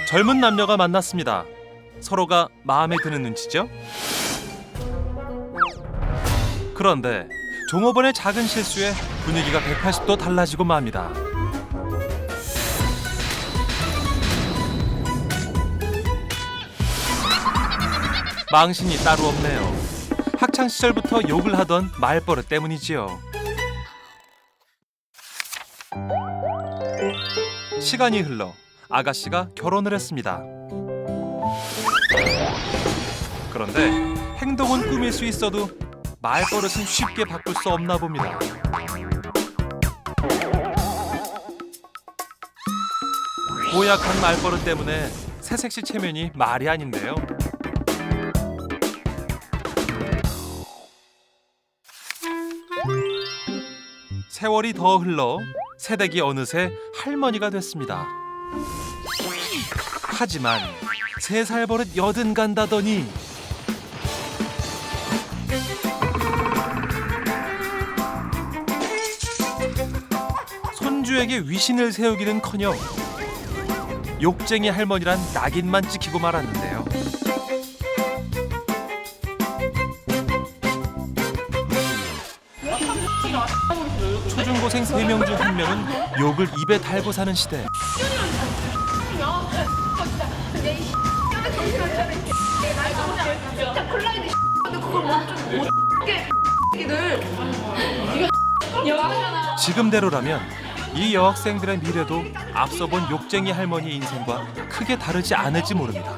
젊은 남녀가 만났습니다. 서로가 마음에 드는 눈치죠? 그런데 종업원의 작은 실수에 분위기가 180도 달라지고 맙니다. 망신이 따로 없네요. 학창 시절부터 욕을 하던 말버릇 때문이지요. 시간이 흘러 아가씨가 결혼을 했습니다. 그런데 행동은 꾸밀 수 있어도 말버릇은 쉽게 바꿀 수 없나 봅니다. 고약한 말버릇 때문에 새색시 체면이 말이 아닌데요. 세월이 더 흘러 새댁이 어느새 할머니가 됐습니다. 하지만 3살 버릇 80 간다더니 손주에게 위신을 세우기는커녕 욕쟁이 할머니란 낙인만 찍히고 말았는데요. 초중고생 3명 중 1명은 욕을 입에 달고 사는 시대. 지금대로라면 이 여학생들의 미래도 앞서 본 욕쟁이 할머니 인생과 크게 다르지 않을지 모릅니다.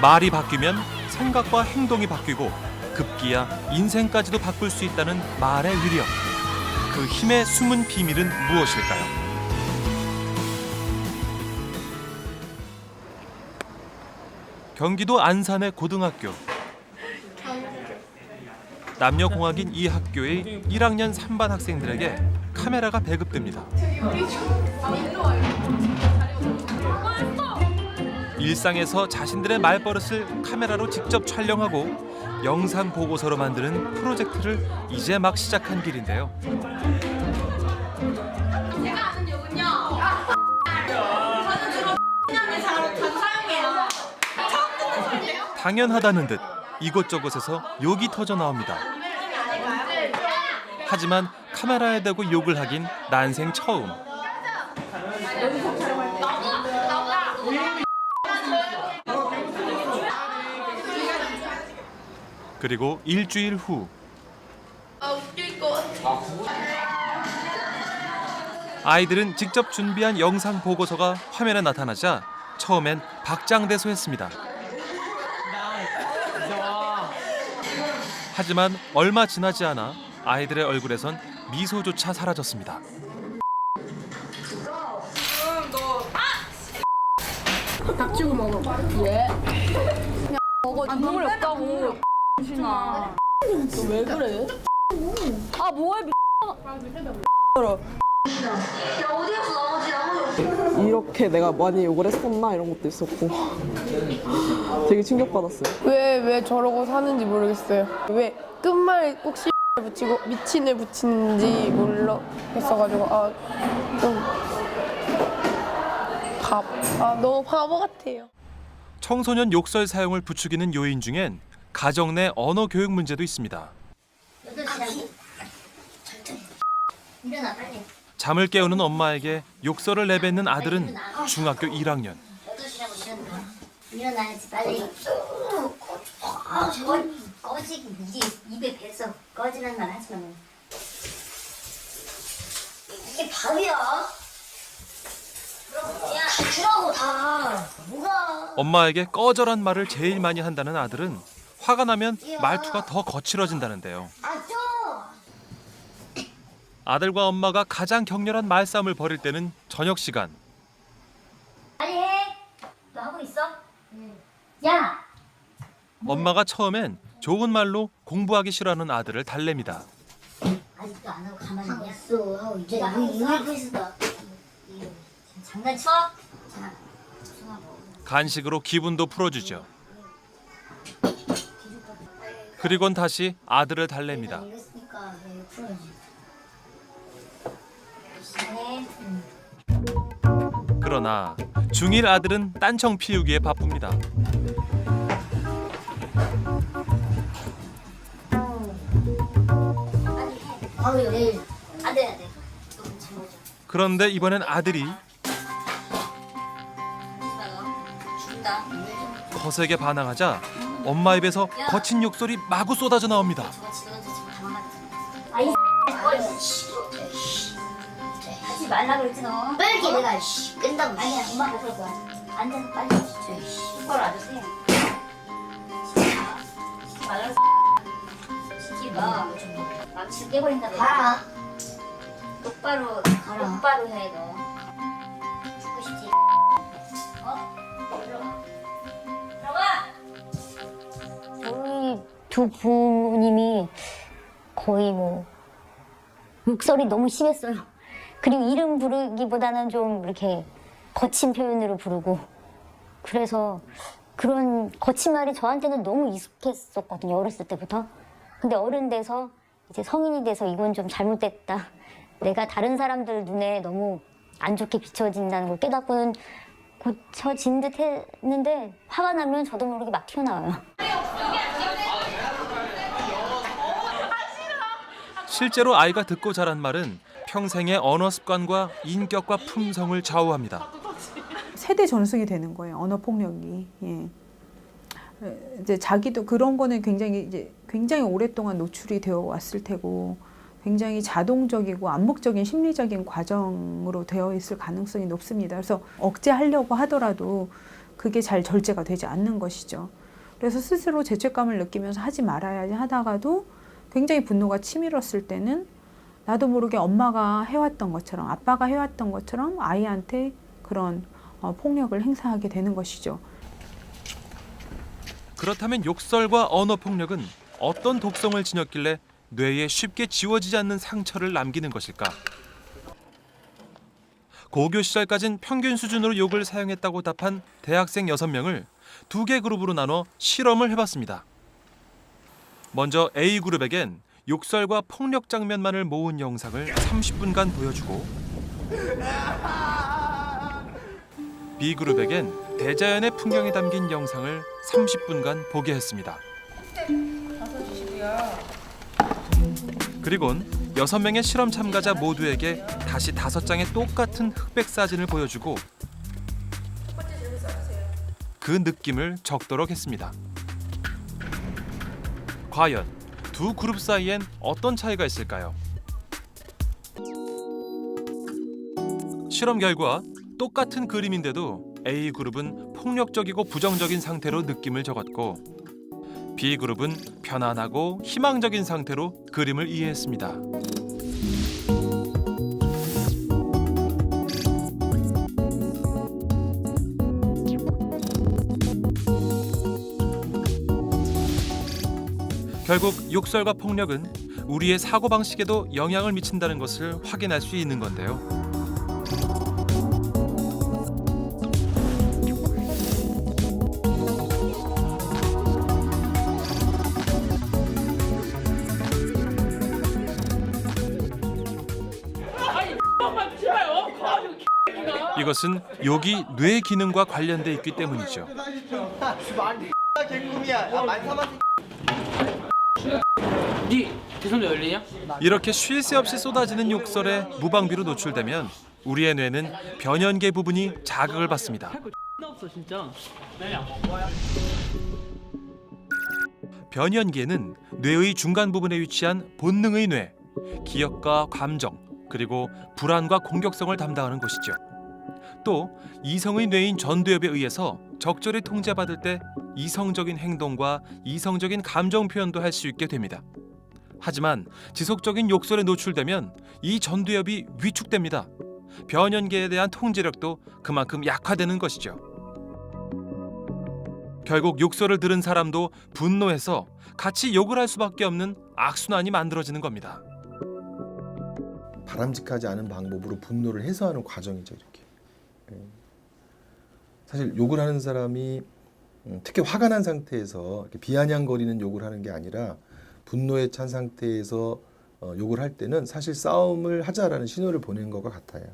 말이 바뀌면 생각과 행동이 바뀌고 급기야 인생까지도 바꿀 수 있다는 말의 위력. 그 힘의 숨은 비밀은 무엇일까요? 경기도 안산의 고등학교. 남녀공학인 이 학교의 1학년 3반 학생들에게 카메라가 배급됩니다. 일상에서 자신들의 말버릇을 카메라로 직접 촬영하고 영상 보고서로 만드는 프로젝트를 이제 막 시작한 길인데요. 제가 아는 욕은요. 저는 주로 잘 사용해요. 처음 듣는 소리예요? 당연하다는 듯 이곳저곳에서 욕이 터져 나옵니다. 하지만 카메라에 대고 욕을 하긴 난생 처음. 그리고 일주일 후 웃길 것 같아. 아이들은 직접 준비한 영상 보고서가 화면에 나타나자 처음엔 박장대소했습니다. 하지만 얼마 지나지 않아 아이들의 얼굴에선 미소조차 사라졌습니다. 닥치고 먹어. 예. 그냥 먹어. 아, 눈물 없다고. 신아. 너 왜 그래? 아 뭐해 이렇게 내가 많이 욕을 했었나 이런 것도 있었고 되게 충격받았어요. 왜 저러고 사는지 모르겠어요. 왜 끝말에 꼭 붙이고 미친을 붙이는지 모르겠어가지고 너무 바보 같아요. 청소년 욕설 사용을 부추기는 요인 중엔 가정 내 언어 교육 문제도 있습니다. 일어나 빨리. 잠을 깨우는 엄마에게 욕설을 내뱉는 아들은 중학교 1학년. 8시라고 일어나야지 빨리. 꺼지기 이게 입에 뱉어. 꺼지는 말 하지 마. 이게 밥이야? 야 주라고 다. 뭐가? 엄마에게 꺼져란 말을 제일 많이 한다는 아들은 화가 나면 말투가 더 거칠어진다는데요. 아들과 엄마가 가장 격렬한 말싸움을 벌일 때는 저녁 시간. 빨리 해. 너 하고 있어? 야. 엄마가 처음엔 좋은 말로 공부하기 싫어하는 아들을 달랩니다. 아직도 안 하고 가만히 있냐? 하고 있어. 하고 이제 이거 하고 있어. 장난쳐? 자, 간식으로 기분도 풀어주죠. 그리곤 다시 아들을 달랩니다. 이랬으니까 풀어야지. 시간에 해. 그러나 중1 아들은 딴청 피우기에 바쁩니다. 바로 내일 안 돼, 안 돼. 너무 잘못해. 그런데 이번엔 아들이 죽는다. 거세게 반항하자 엄마 입에서 거친 욕설이 마구 쏟아져 나옵니다. 지금 가만 아이 하지 말라고 했지 너. 왜 이렇게 내가 끈다고. 아니야, 엄마가 그럴 거야. 앉아서 빨리 똑바로 앉으세요. 시키지 말라고. 시키지 마. 망치 깨버린다. 가라. 똑바로 해 너. 죽고 싶지. 들어가. 저희 두 부모님이 거의 뭐 욕설이 너무 심했어요. 그리고 이름 부르기보다는 좀 이렇게 거친 표현으로 부르고, 그래서 그런 거친 말이 저한테는 너무 익숙했었거든요, 어렸을 때부터. 근데 어른 돼서 이제 성인이 돼서 이건 좀 잘못됐다, 내가 다른 사람들 눈에 너무 안 좋게 비춰진다는 걸 깨닫고는 고쳐진 듯 했는데, 화가 나면 저도 모르게 막 튀어나와요. 실제로 아이가 듣고 자란 말은 평생의 언어 습관과 인격과 품성을 좌우합니다. 세대 전승이 되는 거예요. 언어 폭력이. 예. 이제 자기도 그런 거는 굉장히 오랫동안 노출이 되어 왔을 테고, 굉장히 자동적이고 암묵적인 심리적인 과정으로 되어 있을 가능성이 높습니다. 그래서 억제하려고 하더라도 그게 잘 절제가 되지 않는 것이죠. 그래서 스스로 죄책감을 느끼면서 하지 말아야지 하다가도 굉장히 분노가 치밀었을 때는 나도 모르게 엄마가 해왔던 것처럼, 아빠가 해왔던 것처럼 아이한테 그런 폭력을 행사하게 되는 것이죠. 그렇다면 욕설과 언어 폭력은 어떤 독성을 지녔길래 뇌에 쉽게 지워지지 않는 상처를 남기는 것일까? 고교 시절까진 평균 수준으로 욕을 사용했다고 답한 대학생 6명을 2개 그룹으로 나눠 실험을 해봤습니다. 먼저 A그룹에겐 욕설과 폭력 장면만을 모은 영상을 30분간 보여주고, B그룹에겐 대자연의 풍경이 담긴 영상을 30분간 보게 했습니다. 그리곤 6명의 실험 참가자 모두에게 다시 5장의 똑같은 흑백 사진을 보여주고 그 느낌을 적도록 했습니다. 과연 두 그룹 사이엔 어떤 차이가 있을까요? 실험 결과 똑같은 그림인데도 A그룹은 폭력적이고 부정적인 상태로 느낌을 적었고, B그룹은 편안하고 희망적인 상태로 그림을 이해했습니다. 결국 욕설과 폭력은 우리의 사고방식에도 영향을 미친다는 것을 확인할 수 있는 건데요. 이것은 욕이 뇌 기능과 관련돼 있기 때문이죠. 이렇게 쉴 새 없이 쏟아지는 욕설에 무방비로 노출되면 우리의 뇌는 변연계 부분이 자극을 받습니다. 변연계는 뇌의 중간 부분에 위치한 본능의 뇌, 기억과 감정, 그리고 불안과 공격성을 담당하는 곳이죠. 또 이성의 뇌인 전두엽에 의해서 적절히 통제받을 때 이성적인 행동과 이성적인 감정 표현도 할 수 있게 됩니다. 하지만 지속적인 욕설에 노출되면 이 전두엽이 위축됩니다. 변연계에 대한 통제력도 그만큼 약화되는 것이죠. 결국 욕설을 들은 사람도 분노해서 같이 욕을 할 수밖에 없는 악순환이 만들어지는 겁니다. 바람직하지 않은 방법으로 분노를 해소하는 과정이죠, 이렇게. 사실 욕을 하는 사람이 특히 화가 난 상태에서 이렇게 비아냥거리는 욕을 하는 게 아니라 분노에 찬 상태에서 욕을 할 때는 사실 싸움을 하자라는 신호를 보낸 것과 같아요.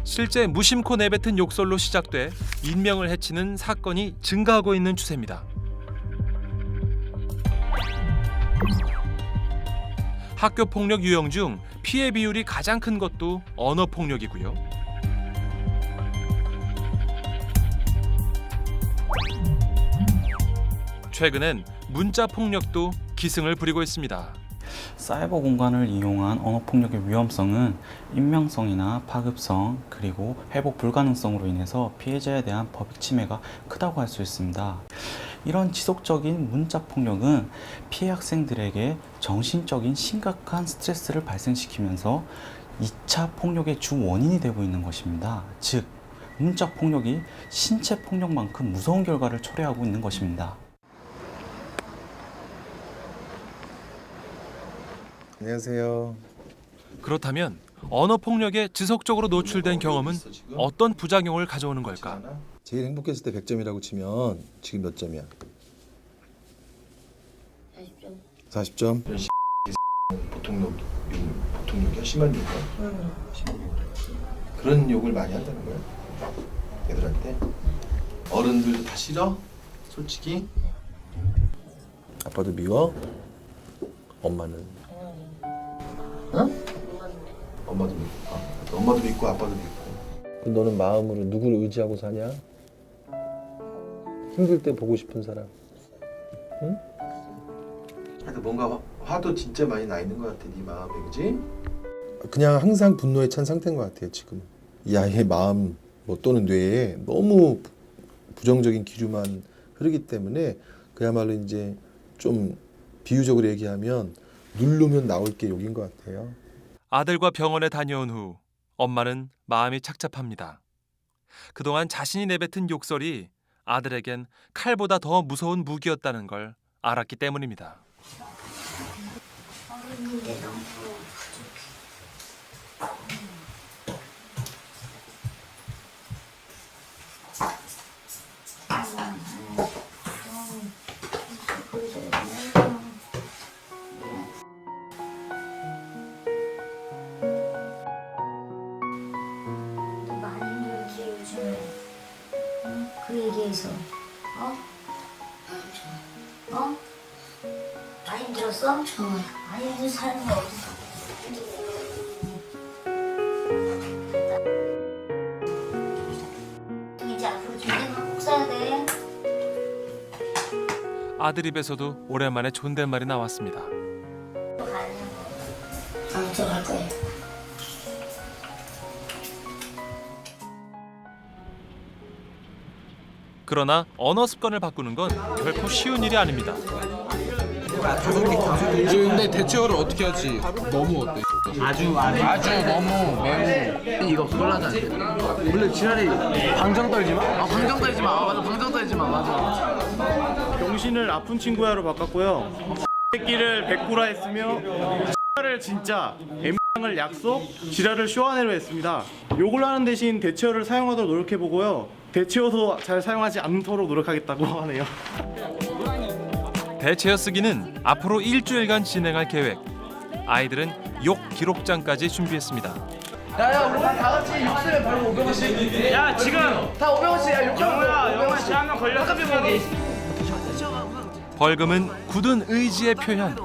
실제 무심코 내뱉은 욕설로 시작돼 인명을 해치는 사건이 증가하고 있는 추세입니다. 학교 폭력 유형 중 피해 비율이 가장 큰 것도 언어 폭력이고요. 최근엔 문자 폭력도 기승을 부리고 있습니다. 사이버 공간을 이용한 언어 폭력의 위험성은 익명성이나 파급성 그리고 회복 불가능성으로 인해서 피해자에 대한 법익 침해가 크다고 할 수 있습니다. 이런 지속적인 문자 폭력은 피해 학생들에게 정신적인 심각한 스트레스를 발생시키면서 2차 폭력의 주 원인이 되고 있는 것입니다. 즉, 문자 폭력이 신체 폭력만큼 무서운 결과를 초래하고 있는 것입니다. 안녕하세요. 그렇다면 언어 폭력에 지속적으로 노출된 경험은 어떤 부작용을 가져오는 걸까? 제일 행복했을 때 100점이라고 치면 지금 몇 점이야? 40점. 40점? 보통욕이야? 심한 욕이야? 그런 욕을 많이 한다는 거야? 애들한테? 어른들도 다 싫어? 솔직히? 아빠도 미워? 엄마는? 응? 엄마도 믿고, 엄마도 믿고 아빠도 믿고. 그럼 너는 마음으로 누구를 의지하고 사냐? 힘들 때 보고 싶은 사람. 응? 하여튼 뭔가 화도 진짜 많이 나 있는 것 같아, 네 마음에, 그지? 그냥 항상 분노에 찬 상태인 것 같아요, 지금. 이 아이의 마음 뭐 또는 뇌에 너무 부정적인 기류만 흐르기 때문에 그야말로 이제 좀 비유적으로 얘기하면 누르면 나올 게 욕인 것 같아요. 아들과 병원에 다녀온 후 엄마는 마음이 착잡합니다. 그동안 자신이 내뱉은 욕설이 아들에겐 칼보다 더 무서운 무기였다는 걸 알았기 때문입니다. 그 얘기해서 많이 힘들었어? 많이 힘든 사람이 어딨어? 이제 앞으로 존댓말 꼭 써야 돼. 아들 입에서도 오랜만에 존댓말이 나왔습니다. 저 갈 거예요. 그러나 언어 습관을 바꾸는 건 결코 쉬운 일이 아닙니다. 근데 대체어를 어떻게 하지? 너무 어때? 아주 너무 매우 이거 곤란하잖아. 원래 지랄이 방정 떨지 마. 방정 떨지 마. 맞아. 방정 떨지 마. 맞아. 병신을 아픈 친구야로 바꿨고요. 새끼를 백구라 했으며 를 진짜 M을 약속, 지랄을 쇼하네로 했습니다. 욕을 하는 대신 대체어를 사용하도록 노력해보고요. 대체어도 잘 사용하지 않도록 노력하겠다고 하네요. 대체어 쓰기는 앞으로 일주일간 진행할 계획. 아이들은 욕 기록장까지 준비했습니다. 야야 우리 다 같이 욕 쓰면 바로 500원씩. 야 지금 다 500원씩. 야 욕하면 영화 씨 한명 걸려서 벌금은 굳은 의지의 표현.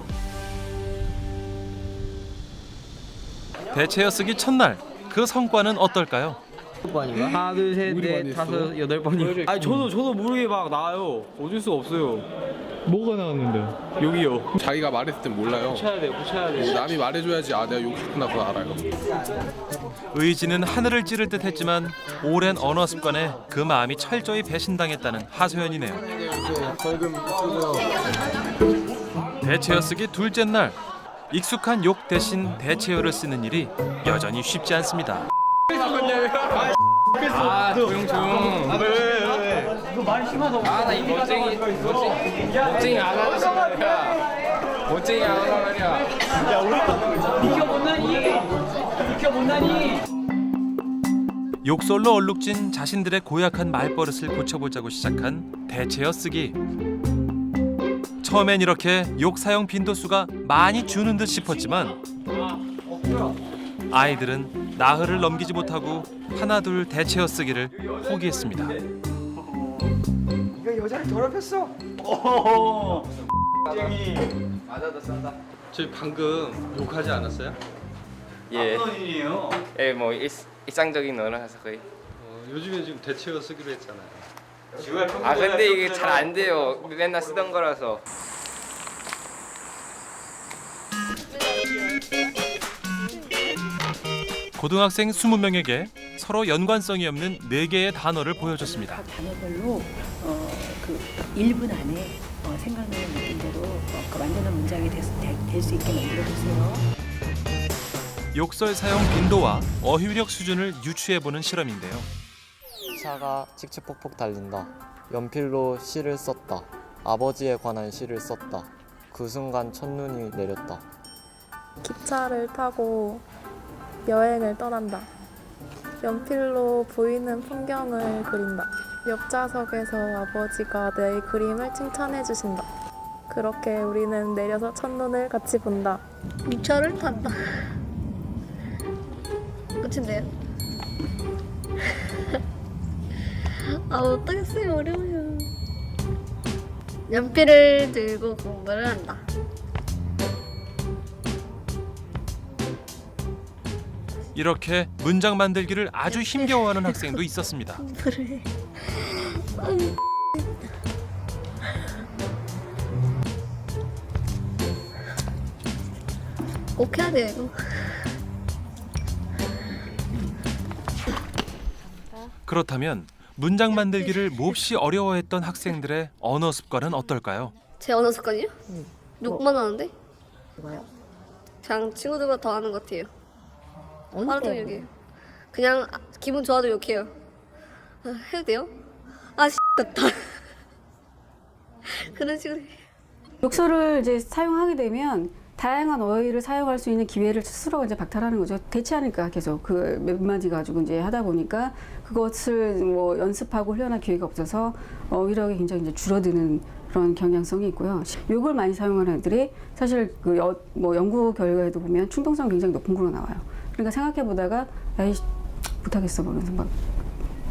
대체어 쓰기 첫날 그 성과는 어떨까요? 하나 둘 셋 넷 다섯 여덟 번이. 아니 저도 모르게 막 나와요. 어쩔 수가 없어요. 뭐가 나왔는데요? 여기요. 자기가 말했을 땐 몰라요. 고쳐야 돼요. 남이 말해줘야지 아 내가 욕했구나 그거 알아요. 의지는 하늘을 찌를 듯 했지만 오랜 언어 습관에 그 마음이 철저히 배신당했다는 하소연이네요. 대체어 쓰기 둘째 날 익숙한 욕 대신 대체어를 쓰는 일이 여전히 쉽지 않습니다. 조용. 이거 말 심하다. 나 이 멋쟁이 안 하는 말이야. 멋쟁이 안 하는 말이야. 비켜 못 나니. 욕설로 얼룩진 자신들의 고약한 말버릇을 고쳐보자고 시작한 대체어 쓰기. 처음엔 이렇게 욕 사용 빈도수가 많이 주는 듯 싶었지만 아이들은 나흘을 넘기지 못하고 하나둘 대체어 쓰기를 포기했습니다. 이거 여자를 더럽혔어. 저희 방금 욕하지 않았어요? 예. 어떤 일이에요? 예, 뭐 일상적인 언어라서 거의. 요즘에 지금 대체어 쓰기로 했잖아요. 아 근데 이게 잘 안 돼요. 맨날 쓰던 거라서. 고등학생 20명에게 서로 연관성이 없는 4개의 단어를 보여줬습니다. 단어별로 그 1분 안에 생각나는 느낌대로 그 완전한 문장이 될 수 있게 만들어보세요. 욕설 사용 빈도와 어휘력 수준을 유추해보는 실험인데요. 차가 칙칙폭폭 달린다. 연필로 시를 썼다. 아버지에 관한 시를 썼다. 그 순간 첫눈이 내렸다. 기차를 타고 여행을 떠난다. 연필로 보이는 풍경을 그린다. 옆좌석에서 아버지가 내 그림을 칭찬해 주신다. 그렇게 우리는 내려서 첫눈을 같이 본다. 기차를 탄다. 끝인데요? 아 어떻게 쓰면 어려워요. 연필을 들고 공부를 한다. 이렇게 문장 만들기를 아주 힘겨워하는 학생도 있었습니다. 공부를 꼭 해야 돼요 이거. 그렇다면 문장 만들기를 몹시 어려워했던 학생들의 언어 습관은 어떨까요? 제 언어 습관이요? 욕만 하는데? 뭐요? 그냥 친구들보다 더 하는 것 같아요. 하루도 욕이에요. 그냥 기분 좋아도 욕해요. 아, 해도 돼요? 아 같다. 그런 식으로 해요. 욕설을 이제 사용하게 되면 다양한 어휘를 사용할 수 있는 기회를 스스로 이제 박탈하는 거죠. 대체하니까 계속 그 몇 마디 가지고 이제 하다 보니까 그것을 뭐 연습하고 훈련할 기회가 없어서 어휘력이 굉장히 이제 줄어드는 그런 경향성이 있고요. 욕을 많이 사용하는 애들이 사실 그 뭐 연구 결과에도 보면 충동성 굉장히 높은 걸로 나와요. 그러니까 생각해 보다가 에이 못하겠어 그러면서 막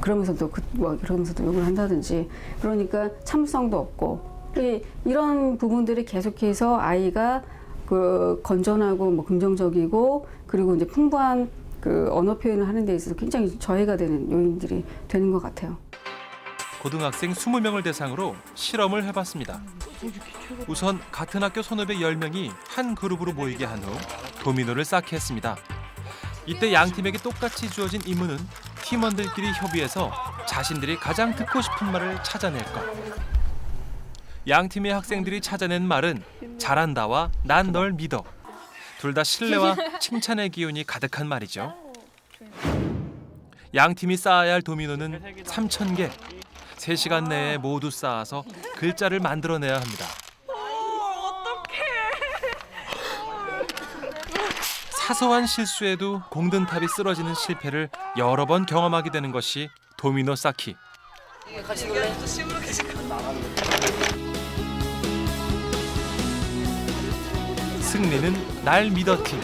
그러면서도 그러면서도 욕을 한다든지 그러니까 참을성도 없고 이런 부분들이 계속해서 아이가 그 건전하고 뭐 긍정적이고 그리고 이제 풍부한 그 언어 표현을 하는 데 있어서 굉장히 저해가 되는 요인들이 되는 것 같아요. 고등학생 20명을 대상으로 실험을 해봤습니다. 우선 같은 학교 선후배 10명이 한 그룹으로 모이게 한 후 도미노를 쌓게 했습니다. 이때 양 팀에게 똑같이 주어진 임무는 팀원들끼리 협의해서 자신들이 가장 듣고 싶은 말을 찾아낼 것. 양 팀의 학생들이 찾아낸 말은 잘한다와 난 널 믿어. 둘 다 신뢰와 칭찬의 기운이 가득한 말이죠. 양 팀이 쌓아야 할 도미노는 3,000개. 3시간 내에 모두 쌓아서 글자를 만들어내야 합니다. 사소한 실수에도 공든탑이 쓰러지는 실패를 여러 번 경험하게 되는 것이 도미노 쌓기. 승리는 날 믿어 팀.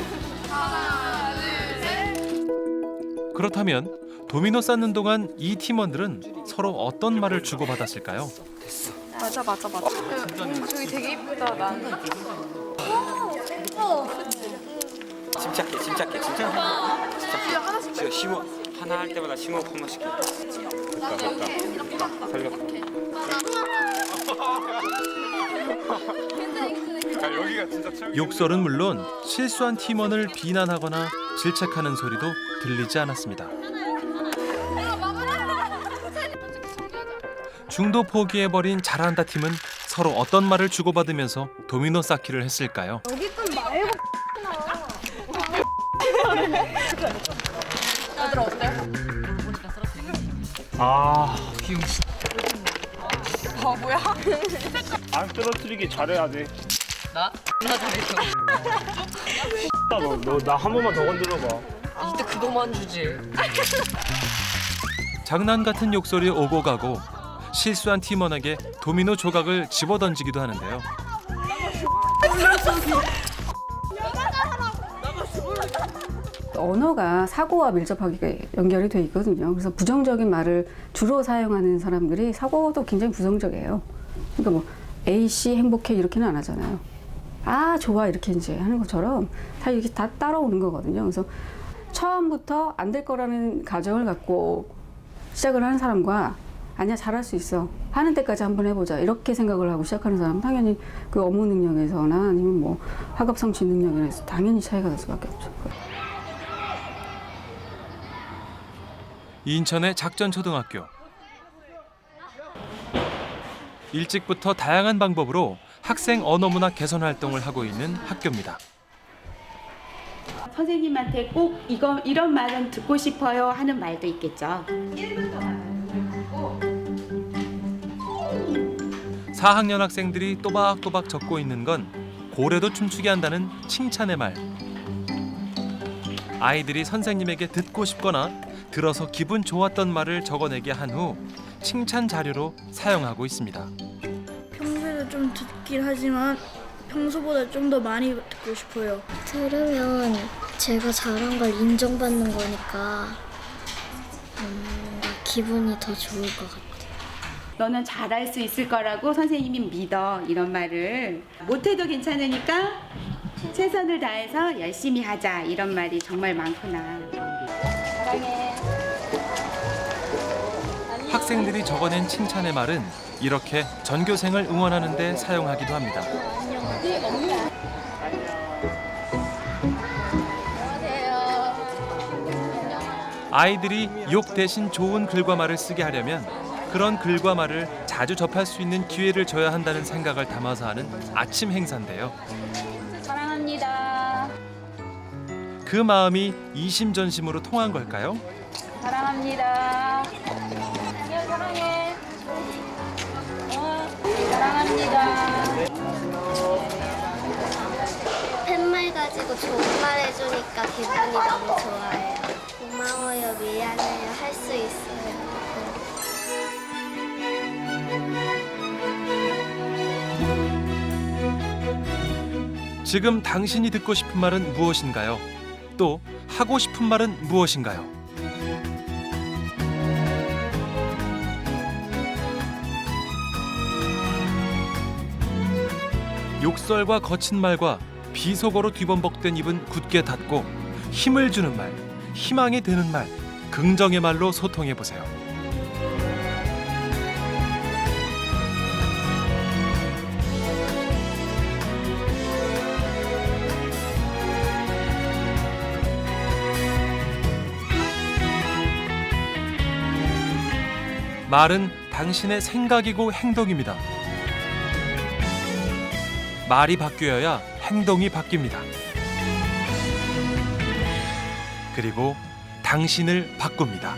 그렇다면 도미노 쌓는 동안 이 팀원들은 서로 어떤 말을 주고받았을까요? 맞아. 저기 되게 이쁘다 난. 침착해. 지금 심호 하나 할 때마다 심호 한 번씩 해. 욕설은 물론 실수한 팀원을 비난하거나 질책하는 소리도 들리지 않았습니다. 중도 포기해버린 잘한다 팀은 서로 어떤 말을 주고받으면서 도미노 쌓기를 했을까요? 여기 좀 말고 다들 어때? 비용씨. 바보야? 안 떨어뜨리기 잘해야 돼. 나 잘했어. 너 나 한 번만 더 건드려봐. 이때 그거만 주지. 장난 같은 욕설이 오고 가고 실수한 팀원에게 도미노 조각을 집어던지기도 하는데요. 언어가 사고와 밀접하게 연결이 돼 있거든요. 그래서 부정적인 말을 주로 사용하는 사람들이 사고도 굉장히 부정적이에요. 그러니까 뭐 A씨 행복해 이렇게는 안 하잖아요. 아 좋아 이렇게 이제 하는 것처럼 다 이렇게 다 따라오는 거거든요. 그래서 처음부터 안 될 거라는 가정을 갖고 시작을 하는 사람과 아니야 잘할 수 있어 하는 때까지 한번 해보자 이렇게 생각을 하고 시작하는 사람 당연히 그 업무 능력에서나 아니면 뭐 학업 성취 능력에서 당연히 차이가 날 수밖에 없죠. 인천의 작전초등학교. 일찍부터 다양한 방법으로 학생 언어문화 개선 활동을 하고 있는 학교입니다. 선생님한테 꼭 이런 말은 듣고 싶어요 하는 말도 있겠죠. 4학년 학생들이 또박또박 적고 있는 건 고래도 춤추게 한다는 칭찬의 말. 아이들이 선생님에게 듣고 싶거나 들어서 기분 좋았던 말을 적어내게 한 후 칭찬 자료로 사용하고 있습니다. 평소에도 좀 듣긴 하지만 평소보다 좀 더 많이 듣고 싶어요. 들으면 제가 잘한 걸 인정받는 거니까 뭔가 기분이 더 좋을 것 같아요. 너는 잘할 수 있을 거라고 선생님이 믿어 이런 말을 못해도 괜찮으니까 최선을 다해서 열심히 하자 이런 말이 정말 많구나. 사랑해. 학생들이 적어낸 칭찬의 말은 이렇게 전교생을 응원하는 데 사용하기도 합니다. 아이들이 욕 대신 좋은 글과 말을 쓰게 하려면 그런 글과 말을 자주 접할 수 있는 기회를 줘야 한다는 생각을 담아서 하는 아침 행사인데요. 사랑합니다. 그 마음이 이심전심으로 통한 걸까요? 사랑합니다. 안녕 사랑해. 사랑합니다. 팻말 가지고 좋은 말 해주니까 기분이 너무 좋아요. 고마워요, 미안해요, 할 수 있어요. 지금 당신이 듣고 싶은 말은 무엇인가요? 또 하고 싶은 말은 무엇인가요? 욕설과 거친 말과 비속어로 뒤범벅된 입은 굳게 닫고 힘을 주는 말, 희망이 되는 말, 긍정의 말로 소통해 보세요. 말은 당신의 생각이고 행동입니다. 말이 바뀌어야 행동이 바뀝니다. 그리고 당신을 바꿉니다.